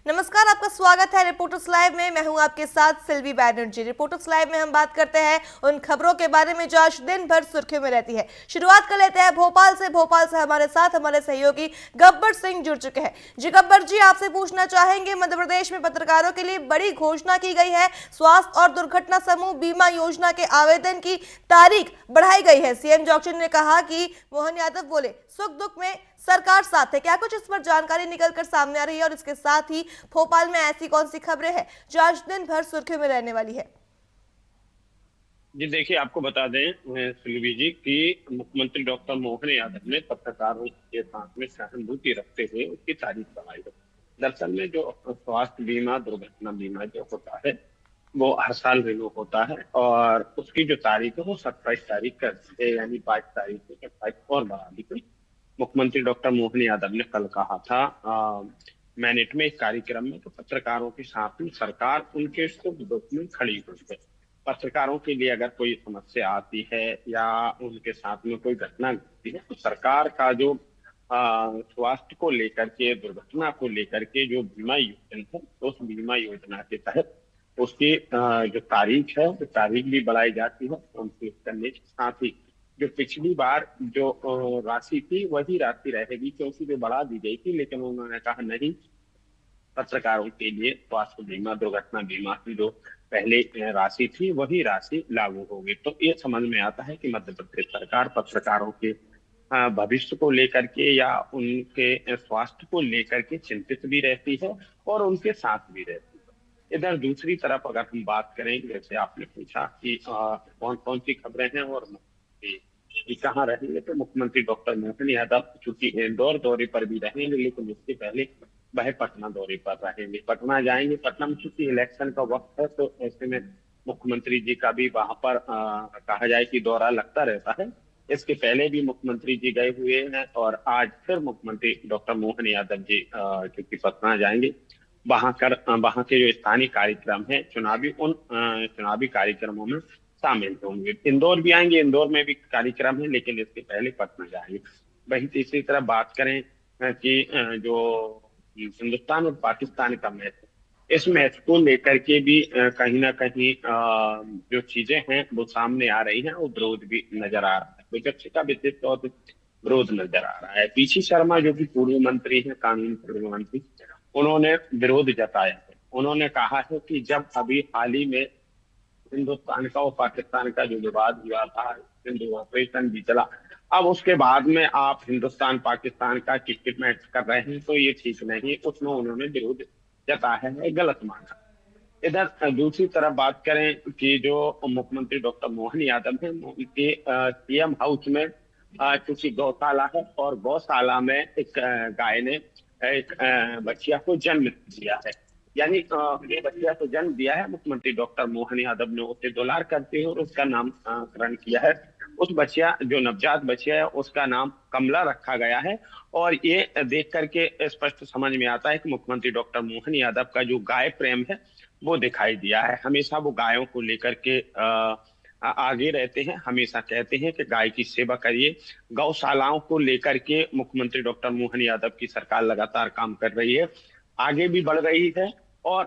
नमस्कार, आपका स्वागत है रिपोर्टर्स लाइव में। मैं हूं आपके साथ सिल्वी बैनर्जी। रिपोर्टर्स लाइव में हम बात करते हैं उन खबरों के बारे में जो आज दिन भर सुर्खियों में रहती है। शुरुआत कर लेते हैं भोपाल से। भोपाल से हमारे साथ हमारे सहयोगी गब्बर सिंह जुड़ चुके हैं। जी गब्बर जी, आपसे पूछना चाहेंगे, मध्य प्रदेश में पत्रकारों के लिए बड़ी घोषणा की गई है। स्वास्थ्य और दुर्घटना समूह बीमा योजना के आवेदन की तारीख बढ़ाई गई है। सीएम जॉक्सन ने कहा कि मोहन यादव बोले सुख दुख में सरकार साथ है। क्या कुछ इस पर जानकारी निकल कर सामने आ रही है और इसके साथ ही भोपाल में ऐसी कौन सी खबरें हैं जो आज दिन भर सुर्खियों में रहने वाली है? जी देखिए, आपको बता दें सुलभी जी कि मुख्यमंत्री डॉक्टर मोहन यादव ने पत्रकारों के साथ में सहानुभूति रखते हुए उसकी तारीफ कराई है। दरअसल में जो स्वास्थ्य बीमा दुर्घटना बीमा जो होता है वो हर साल रिन्यू होता है और उसकी जो तारीख है वो 27 तारीख कर दी है, यानी 22 तारीख से 27 और बढ़ा दी गई। मुख्यमंत्री डॉक्टर मोहन यादव ने कल कहा था मैनेट में एक कार्यक्रम में तो पत्रकारों के साथ में सरकार उनके सुख दुख में खड़ी हुई है। पत्रकारों के लिए अगर कोई समस्या आती है या उनके साथ में कोई घटना घटती है तो सरकार का जो स्वास्थ्य को लेकर के दुर्घटना को लेकर के जो बीमा योजना है तो उस बीमा योजना के तहत उसकी जो तारीख है वो तारीख भी बढ़ाई जाती है। उनके करने के साथ ही जो पिछली बार जो राशि थी वही राशि रहेगी, क्योंकि जो बढ़ा दी गई थी, लेकिन उन्होंने कहा नहीं, पत्रकारों के लिए स्वास्थ्य बीमा दुर्घटना बीमा की जो पहले राशि थी वही राशि लागू होगी। तो ये समझ में आता है कि मध्य प्रदेश सरकार पत्रकारों के भविष्य को लेकर के या उनके स्वास्थ्य को लेकर के चिंतित भी रहती है और उनके साथ भी रहती है। इधर दूसरी तरफ अगर हम बात करें, जैसे आपने पूछा कि कौन कौन सी खबरें हैं और मुख्यमंत्री कहाँ रहेंगे, तो मुख्यमंत्री डॉक्टर मोहन यादव चूंकि इंदौर दौरे पर भी रहेंगे, लेकिन इससे पहले वह पटना दौरे पर रहेंगे। पटना जाएंगे। पटना में चूंकि इलेक्शन का वक्त है तो ऐसे में मुख्यमंत्री जी का भी वहां पर कहा जाए कि दौरा लगता रहता है। इसके पहले भी मुख्यमंत्री जी गए हुए हैं और आज फिर मुख्यमंत्री डॉक्टर मोहन यादव जी चूंकि पटना जाएंगे, वहां के जो स्थानीय कार्यक्रम है चुनावी, उन चुनावी कार्यक्रमों में शामिल होंगे। इंदौर भी आएंगे, इंदौर में भी कार्यक्रम है, लेकिन इसके पहले पटना जाएंगे। वहीं तीसरी तरफ बात करें कि जो हिंदुस्तान और पाकिस्तान का मैच है, इस मैच को लेकर के भी कहीं ना कहीं जो चीजें हैं वो सामने आ रही हैं और विरोध भी नजर आ रहा है। विपक्ष का विशेष तौर पर विरोध नजर आ रहा है। पीसी शर्मा जो कि पूर्व मंत्री हैं, कानून पूर्व मंत्री, उन्होंने विरोध जताया है। उन्होंने कहा है कि जब अभी हाल ही में हिंदुस्तान का और पाकिस्तान का जो विवाद हुआ था, सिंधु ऑपरेशन भी चला, अब उसके बाद में आप हिंदुस्तान पाकिस्तान का क्रिकेट मैच कर रहे हैं तो ये ठीक नहीं। उसमें उन्होंने विरोध जताया है, गलत माना। इधर दूसरी तरफ बात करें कि जो मुख्यमंत्री डॉक्टर मोहन यादव हैं, उनके सीएम हाउस में चूंकि गौशाला है और गौशाला में एक गाय ने एक बच्चिया को जन्म दिया है। यानी ये बच्चिया को जन्म दिया है, मुख्यमंत्री डॉक्टर मोहन यादव ने उसे दुलार करते हुए और उसका नामकरण किया है। उस बच्चिया, जो नवजात बच्चिया है, उसका नाम कमला रखा गया है। और ये देख करके स्पष्ट समझ में आता है कि मुख्यमंत्री डॉक्टर मोहन यादव का जो गाय प्रेम है वो दिखाई दिया है। हमेशा वो गायों को लेकर के आगे रहते हैं, हमेशा कहते हैं कि गाय की सेवा करिए। गौशालाओं को लेकर के मुख्यमंत्री डॉक्टर मोहन यादव की सरकार लगातार काम कर रही है, आगे भी बढ़ रही है। और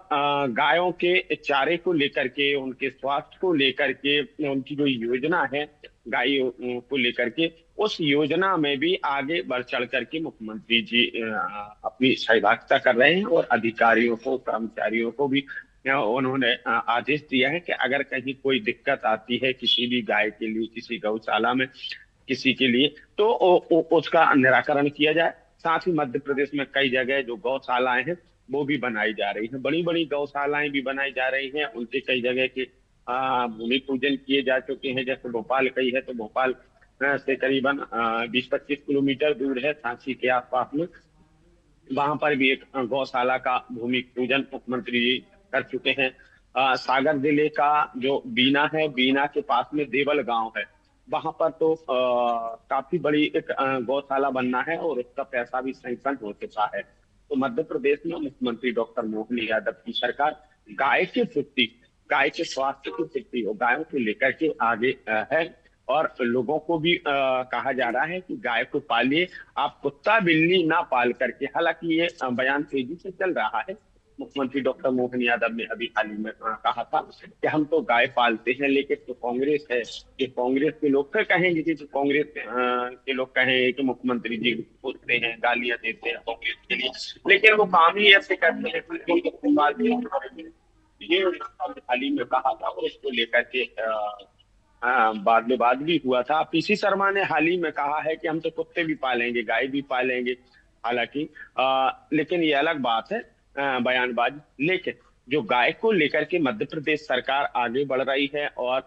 गायों के चारे को लेकर के, उनके स्वास्थ्य को लेकर के, उनकी जो योजना है गायों को लेकर के, उस योजना में भी आगे बढ़ चढ़ करके मुख्यमंत्री जी अपनी सहभागिता कर रहे हैं। और अधिकारियों को, कर्मचारियों को भी उन्होंने आदेश दिया है कि अगर कहीं कोई दिक्कत आती है किसी भी गाय के लिए, किसी गौशाला में किसी के लिए, तो उसका निराकरण किया जाए। साथ ही मध्य प्रदेश में कई जगह जो गौशालाएं हैं वो भी बनाई जा रही हैं, बड़ी बड़ी गौशालाएं भी बनाई जा रही हैं। उनके कई जगह के भूमि पूजन किए जा चुके हैं। जैसे भोपाल कई है तो भोपाल से करीबन 20-25 किलोमीटर दूर है, सांची के आसपास में, वहां पर भी एक गौशाला का भूमि पूजन मुख्यमंत्री जी कर चुके हैं। सागर जिले का जो बीना है, बीना के पास में देवल गांव है, वहां पर तो काफी बड़ी एक गौशाला बनना है और उसका पैसा भी सैंक्शन हो चुका है। तो मध्य प्रदेश में मुख्यमंत्री डॉक्टर मोहन यादव की सरकार गाय की पुष्टि, गाय के स्वास्थ्य की पुष्टि और गायों को लेकर के आगे है। और लोगों को भी कहा जा रहा है कि गाय को पालिए, आप कुत्ता बिल्ली ना पाल करके। हालांकि ये बयान तेजी से चल रहा है, मुख्यमंत्री डॉक्टर मोहन यादव ने अभी हाल ही में कहा था कि हम तो गाय पालते हैं, लेकिन जो कांग्रेस है, ये कांग्रेस के लोग फिर कहेंगे कि जो कांग्रेस के लोग कहेंगे कि मुख्यमंत्री जी पूछते हैं, गालियां देते हैं कांग्रेस के लिए, लेकिन वो काम ही ऐसे करते हैं। फिर उनके बाद ये हाल ही में कहा था, और उसको लेकर के हाँ, बाद में बात भी हुआ था। पीसी शर्मा ने हाल ही में कहा है कि हम तो कुत्ते भी पालेंगे, गाय भी पालेंगे। हालांकि लेकिन ये अलग बात है, बयानबाजी। लेकिन जो गाय को लेकर के मध्य प्रदेश सरकार आगे बढ़ रही है और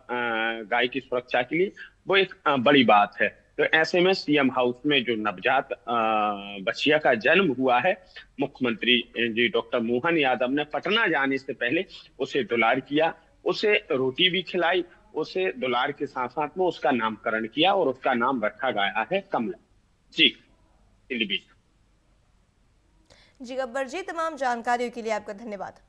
गाय की सुरक्षा के लिए, वो एक बड़ी बात है। तो ऐसे में सीएम हाउस में जो नवजात बछिया का जन्म हुआ है, मुख्यमंत्री जी डॉक्टर मोहन यादव ने पटना जाने से पहले उसे दुलार किया, उसे रोटी भी खिलाई, उसे दुलार के साथ साथ में उसका नामकरण किया और उसका नाम रखा गया है कमला। जी दिलीप। जी गब्बर जी, तमाम जानकारियों के लिए आपका धन्यवाद।